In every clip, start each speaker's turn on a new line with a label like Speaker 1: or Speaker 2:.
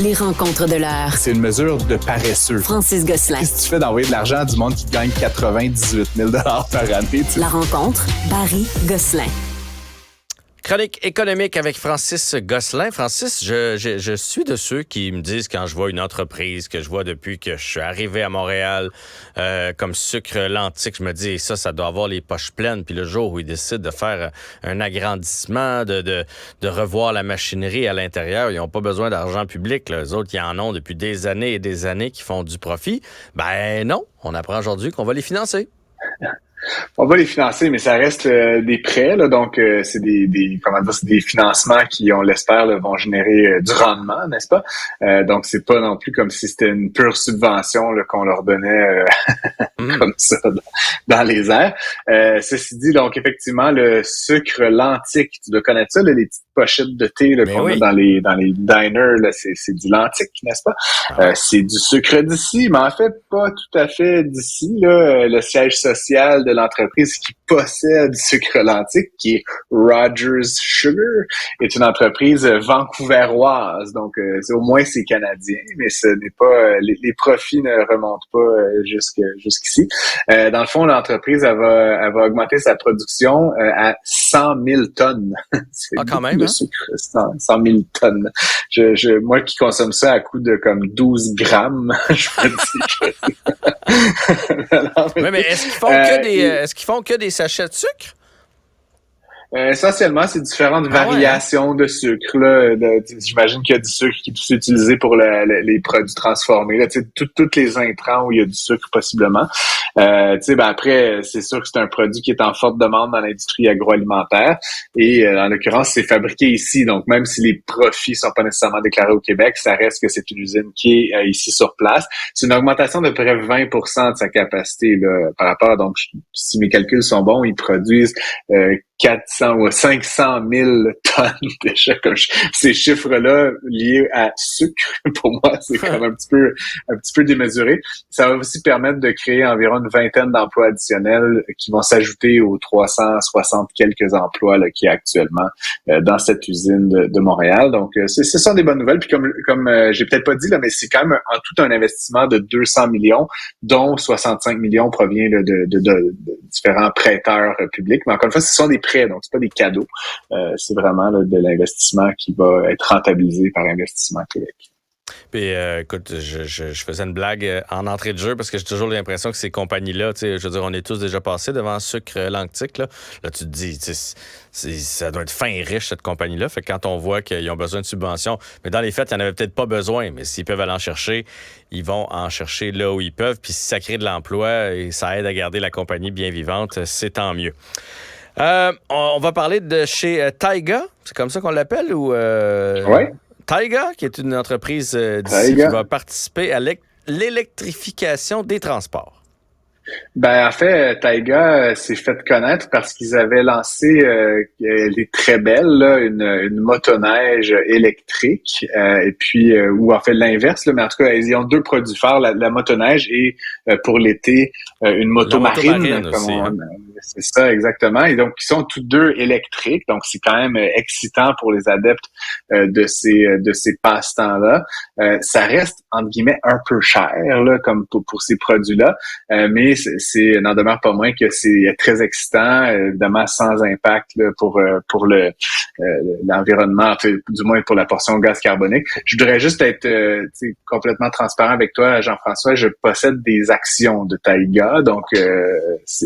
Speaker 1: Les rencontres de l'heure.
Speaker 2: C'est une mesure de paresseux.
Speaker 1: Francis Gosselin.
Speaker 2: Qu'est-ce que tu fais d'envoyer de l'argent à du monde qui gagne 98 000 par année?
Speaker 1: La rencontre, Barry Gosselin.
Speaker 3: Chronique économique avec Francis Gosselin. Francis, je suis de ceux qui me disent quand je vois une entreprise que je vois depuis que je suis arrivé à Montréal, comme Sucre Lantique, je me dis ça doit avoir les poches pleines. Puis le jour où ils décident de faire un agrandissement, de revoir la machinerie à l'intérieur, ils n'ont pas besoin d'argent public. Là. Les autres, ils en ont depuis des années et des années qui font du profit. Ben non, on apprend aujourd'hui qu'on va les financer.
Speaker 4: On va les financer, mais ça reste des prêts, là, donc c'est c'est des financements qui, on l'espère, là, vont générer du rendement, n'est-ce pas? Donc c'est pas non plus comme si c'était une pure subvention là, qu'on leur donnait comme ça dans les airs. Ceci dit, donc effectivement, le Sucre Lantique, tu dois connaître ça, là, les petites pochettes de thé là, qu'on a dans les diners, là, c'est du Lantique, n'est-ce pas? C'est du sucre d'ici, mais en fait pas tout à fait d'ici. Là, le siège social de l'entreprise qui possède Sucre Lantique, qui est Rogers Sugar, est une entreprise vancouveroise. Donc, c'est canadien, mais ce n'est pas les profits ne remontent pas jusqu'ici. Dans le fond, l'entreprise elle va augmenter sa production à 100 000 tonnes. C'est
Speaker 3: quand même,
Speaker 4: de sucre, 100 000 tonnes. Moi qui consomme ça à coût de comme 12 grammes, je me dis que...
Speaker 3: Oui, mais est-ce qu'ils font que des sachets de sucre?
Speaker 4: Essentiellement, c'est différentes variations de sucre. Là. J'imagine qu'il y a du sucre qui est utilisé pour les produits transformés. Là, tous les intrants où il y a du sucre possiblement. Après, c'est sûr que c'est un produit qui est en forte demande dans l'industrie agroalimentaire. Et en l'occurrence, c'est fabriqué ici. Donc, même si les profits sont pas nécessairement déclarés au Québec, ça reste que c'est une usine qui est ici sur place. C'est une augmentation de près de 20% de sa capacité là, par rapport. Donc, si mes calculs sont bons, ils produisent 400 ou 500 000 tonnes déjà. Ces chiffres-là liés à sucre, pour moi, c'est comme un petit peu démesuré. Ça va aussi permettre de créer environ une vingtaine d'emplois additionnels qui vont s'ajouter aux 360 quelques emplois là, qu'il y a actuellement dans cette usine de Montréal. Donc, ce sont des bonnes nouvelles. Puis comme j'ai peut-être pas dit, là, mais c'est quand même en tout un investissement de 200 millions, dont 65 millions provient là, de différents prêteurs publics. Mais encore une fois, ce sont des prêts, donc c'est pas des cadeaux. C'est vraiment là, de l'investissement qui va être rentabilisé par Investissement Québec.
Speaker 3: Puis, écoute, je faisais une blague en entrée de jeu parce que j'ai toujours l'impression que ces compagnies-là, tu sais, je veux dire, on est tous déjà passés devant Sucre Lantique, là. Là, tu te dis, ça doit être fin et riche, cette compagnie-là. Fait que quand on voit qu'ils ont besoin de subventions, mais dans les faits, il n'y en avait peut-être pas besoin, mais s'ils peuvent aller en chercher, ils vont en chercher là où ils peuvent. Puis si ça crée de l'emploi et ça aide à garder la compagnie bien vivante, c'est tant mieux. On va parler de chez Taiga, c'est comme ça qu'on l'appelle? Ou
Speaker 4: Oui.
Speaker 3: Taiga, qui est une entreprise d'ici qui va participer à l'électrification des transports.
Speaker 4: Ben en fait, Taiga s'est fait connaître parce qu'ils avaient lancé les très belles là, une motoneige électrique et puis ou en fait l'inverse là, mais en tout cas ils ont deux produits phares, la motoneige et pour l'été une moto marine
Speaker 3: aussi,
Speaker 4: c'est ça exactement, et donc ils sont tous deux électriques, donc c'est quand même excitant pour les adeptes de ces passe-temps là. Ça reste entre guillemets un peu cher là comme pour ces produits là, mais c'est n'en demeure pas moins que c'est très excitant, évidemment sans impact là, pour l'environnement, du moins pour la portion gaz carbonique. Je voudrais juste être complètement transparent avec toi, Jean-François. Je possède des actions de Taiga, donc c'est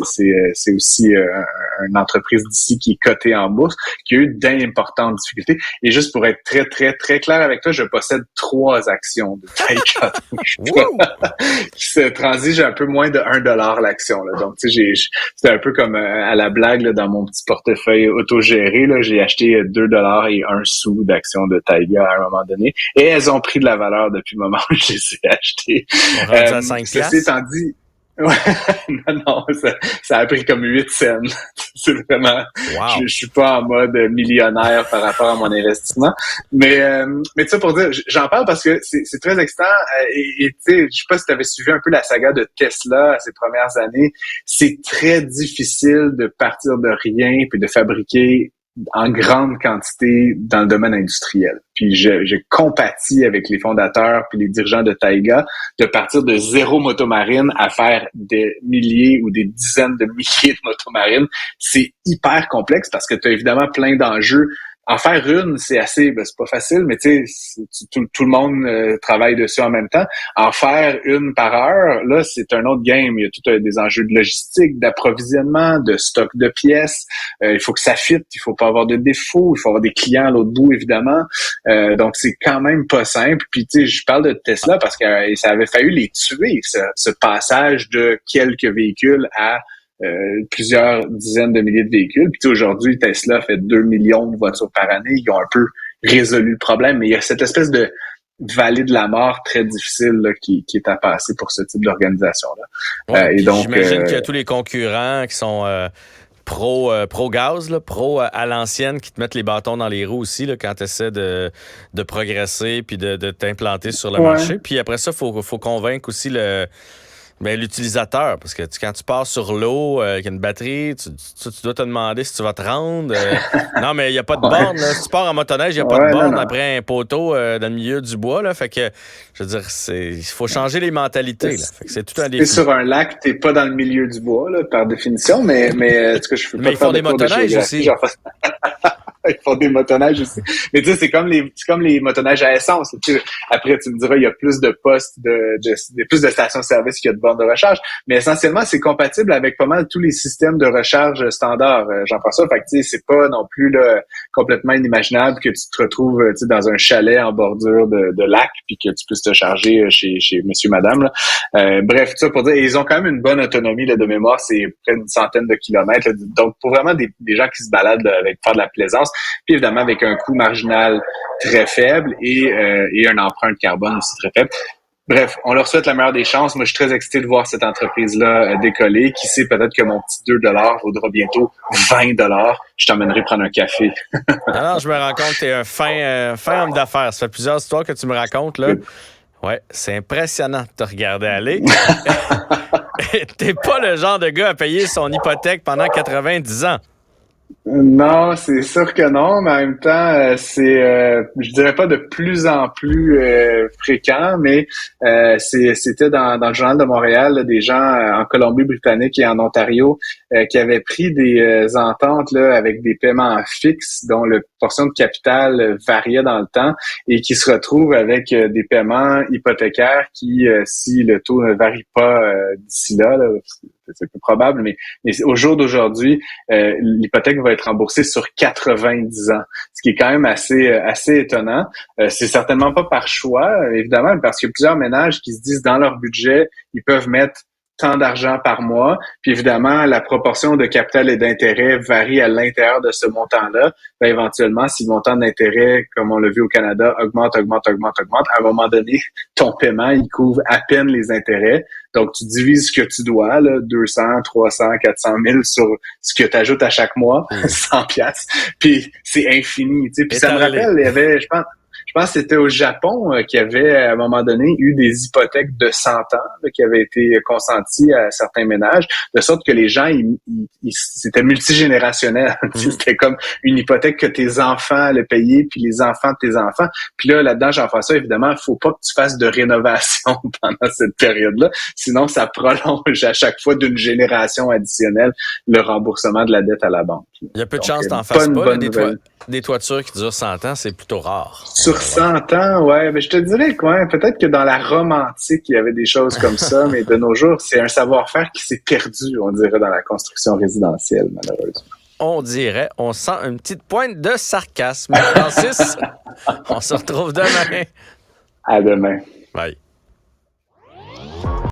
Speaker 4: aussi une entreprise d'ici qui est cotée en bourse, qui a eu d'importantes difficultés. Et juste pour être très, très, très clair avec toi, je possède 3 actions de Taiga. Qui se transigent un peu moins de 1$ l'action. Là. Donc, tu sais, c'était un peu comme à la blague là, dans mon petit portefeuille autogéré. Là, j'ai acheté 2$ et 1 sou d'actions de Taiga à un moment donné. Et elles ont pris de la valeur depuis le moment où je les ai achetées.
Speaker 3: À 5
Speaker 4: ceci étant dit, ouais, non, ça a pris comme 8 cents. C'est vraiment,
Speaker 3: wow.
Speaker 4: Je suis pas en mode millionnaire par rapport à mon investissement. Mais tu sais, pour dire, j'en parle parce que c'est très excitant. Et tu sais, je sais pas si tu avais suivi un peu la saga de Tesla ces premières années. C'est très difficile de partir de rien puis de fabriquer en grande quantité dans le domaine industriel. Puis je compatis avec les fondateurs puis les dirigeants de Taiga de partir de 0 motomarine à faire des milliers ou des dizaines de milliers de motomarines. C'est hyper complexe parce que tu as évidemment plein d'enjeux. En faire une, c'est assez, c'est pas facile, mais tu sais, tout le monde travaille dessus en même temps. En faire une par heure, là, c'est un autre game. Il y a tout des enjeux de logistique, d'approvisionnement, de stock de pièces. Il faut que ça fitte, il faut pas avoir de défauts, il faut avoir des clients à l'autre bout, évidemment. Donc, c'est quand même pas simple. Puis, tu sais, je parle de Tesla parce que ça avait fallu les tuer, ce passage de quelques véhicules à plusieurs dizaines de milliers de véhicules. Puis aujourd'hui, Tesla fait 2 millions de voitures par année. Ils ont un peu résolu le problème, mais il y a cette espèce de vallée de la mort très difficile là, qui est à passer pour ce type d'organisation-là.
Speaker 3: Ouais,
Speaker 4: et donc,
Speaker 3: j'imagine qu'il y a tous les concurrents qui sont pro-gaz, pro à l'ancienne, qui te mettent les bâtons dans les roues aussi là, quand tu essaies de progresser puis de t'implanter sur le marché. Puis après ça, il faut convaincre aussi l'utilisateur, parce que quand tu pars sur l'eau, qu'il y a une batterie, tu dois te demander si tu vas te rendre. Non, mais il n'y a pas de borne. Là. Si tu pars en motoneige, il n'y a pas de borne après un poteau dans le milieu du bois. Là. Fait que, je veux dire, il faut changer les mentalités. Là. Fait que c'est tout un défi.
Speaker 4: Sur un lac, tu n'es pas dans le milieu du bois, là, par définition, mais je fais pas
Speaker 3: ils font des motoneiges aussi.
Speaker 4: Ils font des motoneiges aussi. Mais tu sais, c'est comme les motoneiges à essence. Après, tu me diras, il y a plus de postes, plus de stations-service qu'il y a de bornes de recharge. Mais essentiellement, c'est compatible avec pas mal tous les systèmes de recharge standards, Jean-François. Fait que tu sais, c'est pas non plus là, complètement inimaginable que tu te retrouves dans un chalet en bordure de lac puis que tu puisses te charger chez monsieur, madame. Là. Bref, tout ça pour dire, ils ont quand même une bonne autonomie là, de mémoire. C'est près d'une centaine de kilomètres. Là. Donc, pour vraiment des gens qui se baladent là, avec faire de la plaisance, puis évidemment avec un coût marginal très faible et une empreinte carbone aussi très faible. Bref, on leur souhaite la meilleure des chances. Moi, je suis très excité de voir cette entreprise-là décoller. Qui sait, peut-être que mon petit 2 vaudra bientôt 20 $. Je t'emmènerai prendre un café.
Speaker 3: Non, je me rends compte que t'es un fin homme d'affaires. Ça fait plusieurs histoires que tu me racontes, là. Ouais, c'est impressionnant de te regarder aller. T'es pas le genre de gars à payer son hypothèque pendant 90 ans.
Speaker 4: Non, c'est sûr que non, mais en même temps, je dirais pas de plus en plus fréquent, mais c'était dans le Journal de Montréal, là, des gens en Colombie-Britannique et en Ontario qui avaient pris des ententes là, avec des paiements fixes dont la portion de capital variait dans le temps et qui se retrouvent avec des paiements hypothécaires qui, si le taux ne varie pas d'ici là, c'est peu probable, mais au jour d'aujourd'hui, l'hypothèque va être remboursée sur 90 ans, ce qui est quand même assez étonnant. C'est certainement pas par choix, évidemment, parce qu'il y a plusieurs ménages qui se disent dans leur budget, ils peuvent mettre tant d'argent par mois. Puis évidemment, la proportion de capital et d'intérêt varie à l'intérieur de ce montant-là. Ben, éventuellement, si le montant d'intérêt, comme on l'a vu au Canada, augmente, à un moment donné, ton paiement, il couvre à peine les intérêts. Donc, tu divises ce que tu dois, là, 200, 300, 400 000 sur ce que tu ajoutes à chaque mois, 100 piastres. Puis c'est infini. Tu sais. Puis ça me rappelle, il y avait, je pense que c'était au Japon qui avait, à un moment donné, eu des hypothèques de 100 ans là, qui avaient été consenties à certains ménages, de sorte que les gens, c'était multigénérationnel. C'était comme une hypothèque que tes enfants allaient payer, puis les enfants de tes enfants. Puis là-dedans, Jean-François, évidemment, il faut pas que tu fasses de rénovation pendant cette période-là, sinon ça prolonge à chaque fois d'une génération additionnelle le remboursement de la dette à la banque.
Speaker 3: Il y a peu de chance t'en fasses pas. Des toitures qui durent 100 ans, c'est plutôt rare.
Speaker 4: Sur 100 ans, ouais. Mais je te dirais quoi, peut-être que dans la Rome antique, il y avait des choses comme ça, mais de nos jours, c'est un savoir-faire qui s'est perdu, on dirait, dans la construction résidentielle, malheureusement.
Speaker 3: On dirait, on sent une petite pointe de sarcasme. Francis, on se retrouve demain.
Speaker 4: À demain.
Speaker 3: Bye.